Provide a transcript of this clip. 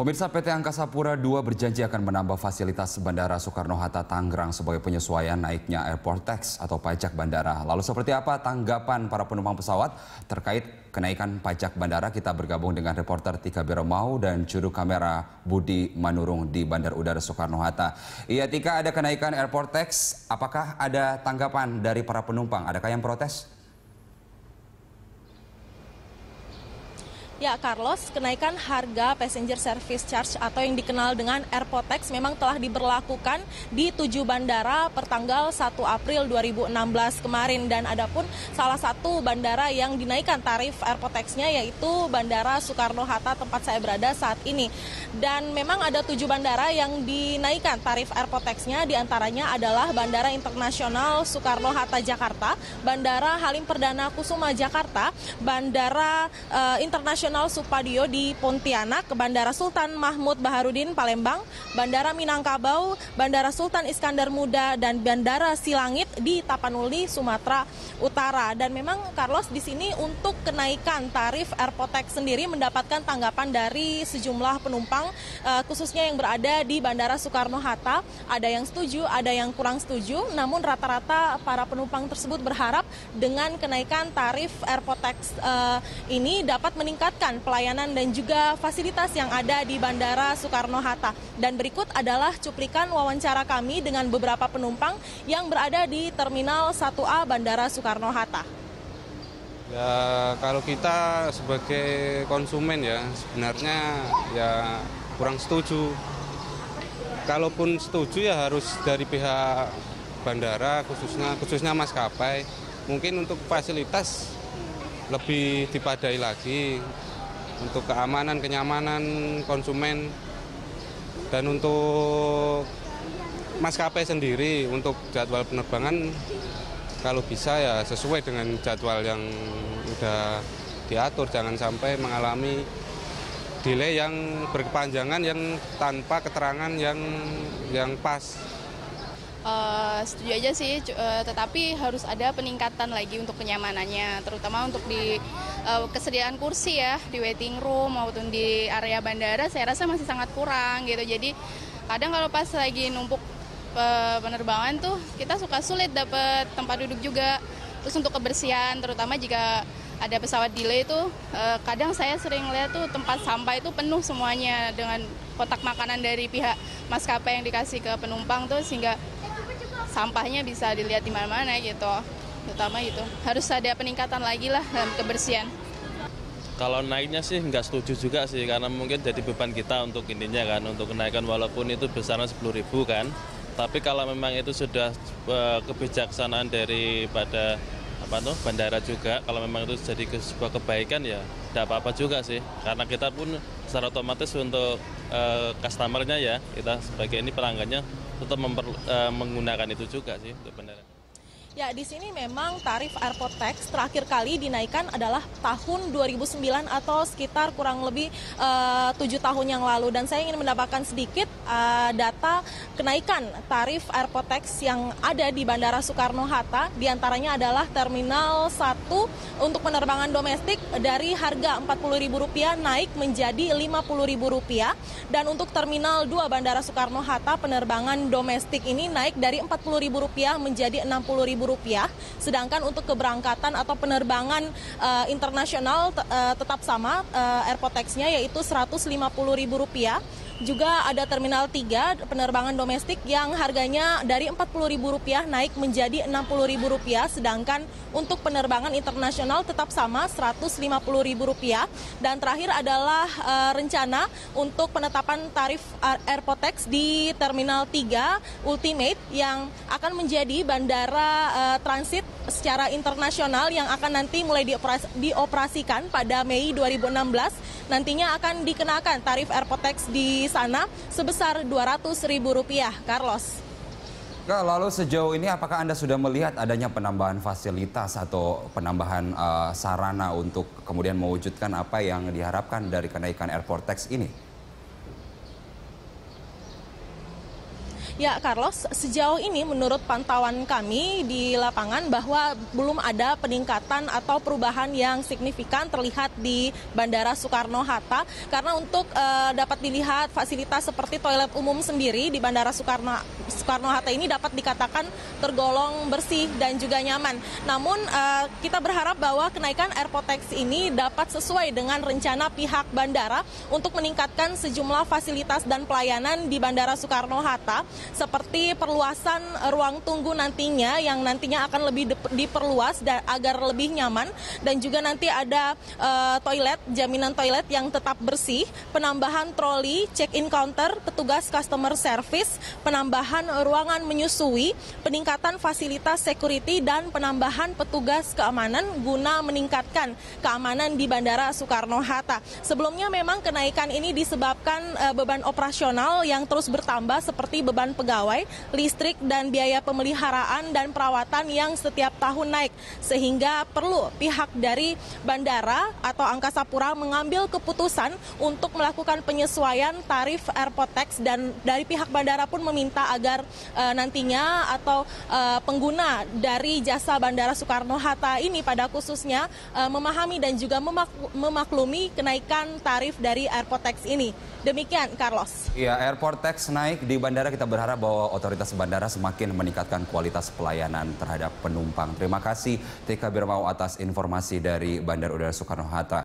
Pemirsa, PT Angkasa Pura II berjanji akan menambah fasilitas Bandara Soekarno-Hatta Tangerang sebagai penyesuaian naiknya airport tax atau pajak bandara. Lalu seperti apa tanggapan para penumpang pesawat terkait kenaikan pajak bandara? Kita bergabung dengan reporter Tika Beromau dan juru kamera Budi Manurung di Bandar Udara Soekarno-Hatta. Iya Tika, ada kenaikan airport tax. Apakah ada tanggapan dari para penumpang? Adakah yang protes? Ya, Carlos, kenaikan harga passenger service charge atau yang dikenal dengan airport tax memang telah diberlakukan di 7 bandara pertanggal 1 April 2016 kemarin. Dan adapun salah satu bandara yang dinaikkan tarif airport tax-nya yaitu Bandara Soekarno-Hatta tempat saya berada saat ini. Dan memang ada 7 bandara yang dinaikkan tarif airport tax-nya, diantaranya adalah Bandara Internasional Soekarno-Hatta Jakarta, Bandara Halim Perdana Kusuma Jakarta, Bandara Internasional Supadio di Pontianak, Bandara Sultan Mahmud Baharudin Palembang, Bandara Minangkabau, Bandara Sultan Iskandar Muda, dan Bandara Silangit di Tapanuli, Sumatera Utara. Dan memang Carlos, di sini untuk kenaikan tarif airport tax sendiri mendapatkan tanggapan dari sejumlah penumpang, khususnya yang berada di Bandara Soekarno-Hatta. Ada yang setuju, ada yang kurang setuju, namun rata-rata para penumpang tersebut berharap dengan kenaikan tarif airport tax ini dapat meningkatkan pelayanan dan juga fasilitas yang ada di Bandara Soekarno-Hatta. Dan berikut adalah cuplikan wawancara kami dengan beberapa penumpang yang berada di Terminal 1A Bandara Soekarno-Hatta. Ya, kalau kita sebagai konsumen ya sebenarnya ya kurang setuju. Kalaupun setuju ya harus dari pihak bandara khususnya maskapai. Mungkin untuk fasilitas lebih dipadai lagi untuk keamanan, kenyamanan konsumen, dan untuk maskapai sendiri untuk jadwal penerbangan kalau bisa ya sesuai dengan jadwal yang sudah diatur, jangan sampai mengalami delay yang berkepanjangan yang tanpa keterangan yang pas. Setuju aja sih, tetapi harus ada peningkatan lagi untuk kenyamanannya, terutama untuk di kesediaan kursi ya, di waiting room maupun di area bandara saya rasa masih sangat kurang gitu. Jadi kadang kalau pas lagi numpuk penerbangan tuh kita suka sulit dapat tempat duduk juga. Terus untuk kebersihan, terutama jika ada pesawat delay itu, kadang saya sering lihat tuh tempat sampah itu penuh semuanya dengan kotak makanan dari pihak maskapai yang dikasih ke penumpang tuh, sehingga sampahnya bisa dilihat di mana-mana gitu. Terutama itu harus ada peningkatan lagi lah dalam kebersihan. Kalau naiknya sih nggak setuju juga sih, karena mungkin jadi beban kita untuk intinya kan, untuk kenaikan walaupun itu besarnya 10.000 kan. Tapi kalau memang itu sudah kebijaksanaan daripada bandara juga, kalau memang itu jadi sebuah kebaikan ya tidak apa-apa juga sih. Karena kita pun secara otomatis untuk customer-nya ya, kita sebagai ini pelanggannya tetap menggunakan itu juga sih untuk bandara. Ya, di sini memang tarif airport tax terakhir kali dinaikkan adalah tahun 2009 atau sekitar kurang lebih 7 tahun yang lalu. Dan saya ingin mendapatkan sedikit data kenaikan tarif airport tax yang ada di Bandara Soekarno-Hatta. Di antaranya adalah Terminal 1 untuk penerbangan domestik dari harga Rp40.000 naik menjadi Rp50.000. Dan untuk Terminal 2 Bandara Soekarno-Hatta penerbangan domestik ini naik dari Rp40.000 menjadi Rp60.000. Sedangkan untuk keberangkatan atau penerbangan internasional tetap sama airport tax-nya yaitu Rp150.000. Juga ada Terminal 3 penerbangan domestik yang harganya dari Rp40.000 naik menjadi Rp60.000. Sedangkan untuk penerbangan internasional tetap sama Rp150.000. Dan terakhir adalah rencana untuk penetapan tarif airport tax di Terminal 3 Ultimate yang akan menjadi bandara transit secara internasional yang akan nanti mulai dioperasikan pada Mei 2016. Nantinya akan dikenakan tarif airport tax di sana sebesar Rp200.000, Carlos. Lalu sejauh ini apakah Anda sudah melihat adanya penambahan fasilitas atau penambahan sarana untuk kemudian mewujudkan apa yang diharapkan dari kenaikan airport tax ini? Ya, Carlos, sejauh ini menurut pantauan kami di lapangan bahwa belum ada peningkatan atau perubahan yang signifikan terlihat di Bandara Soekarno-Hatta. Karena untuk dapat dilihat fasilitas seperti toilet umum sendiri di Bandara Soekarno-Hatta ini dapat dikatakan tergolong bersih dan juga nyaman. Namun kita berharap bahwa kenaikan airport tax ini dapat sesuai dengan rencana pihak bandara untuk meningkatkan sejumlah fasilitas dan pelayanan di Bandara Soekarno-Hatta, seperti perluasan ruang tunggu nantinya yang nantinya akan lebih diperluas agar lebih nyaman, dan juga nanti ada toilet, jaminan toilet yang tetap bersih, penambahan troli, check-in counter, petugas customer service, penambahan ruangan menyusui, peningkatan fasilitas security, dan penambahan petugas keamanan guna meningkatkan keamanan di Bandara Soekarno-Hatta. Sebelumnya memang kenaikan ini disebabkan beban operasional yang terus bertambah seperti beban pegawai, listrik, dan biaya pemeliharaan dan perawatan yang setiap tahun naik. Sehingga perlu pihak dari bandara atau Angkasa Pura mengambil keputusan untuk melakukan penyesuaian tarif airport tax, dan dari pihak bandara pun meminta agar nantinya atau pengguna dari jasa Bandara Soekarno-Hatta ini pada khususnya memahami dan juga memaklumi kenaikan tarif dari airport tax ini. Demikian, Carlos. Ya, airport tax naik di bandara, kita berharap bahwa otoritas bandara semakin meningkatkan kualitas pelayanan terhadap penumpang. Terima kasih Tika Birmau atas informasi dari Bandara Udara Soekarno-Hatta.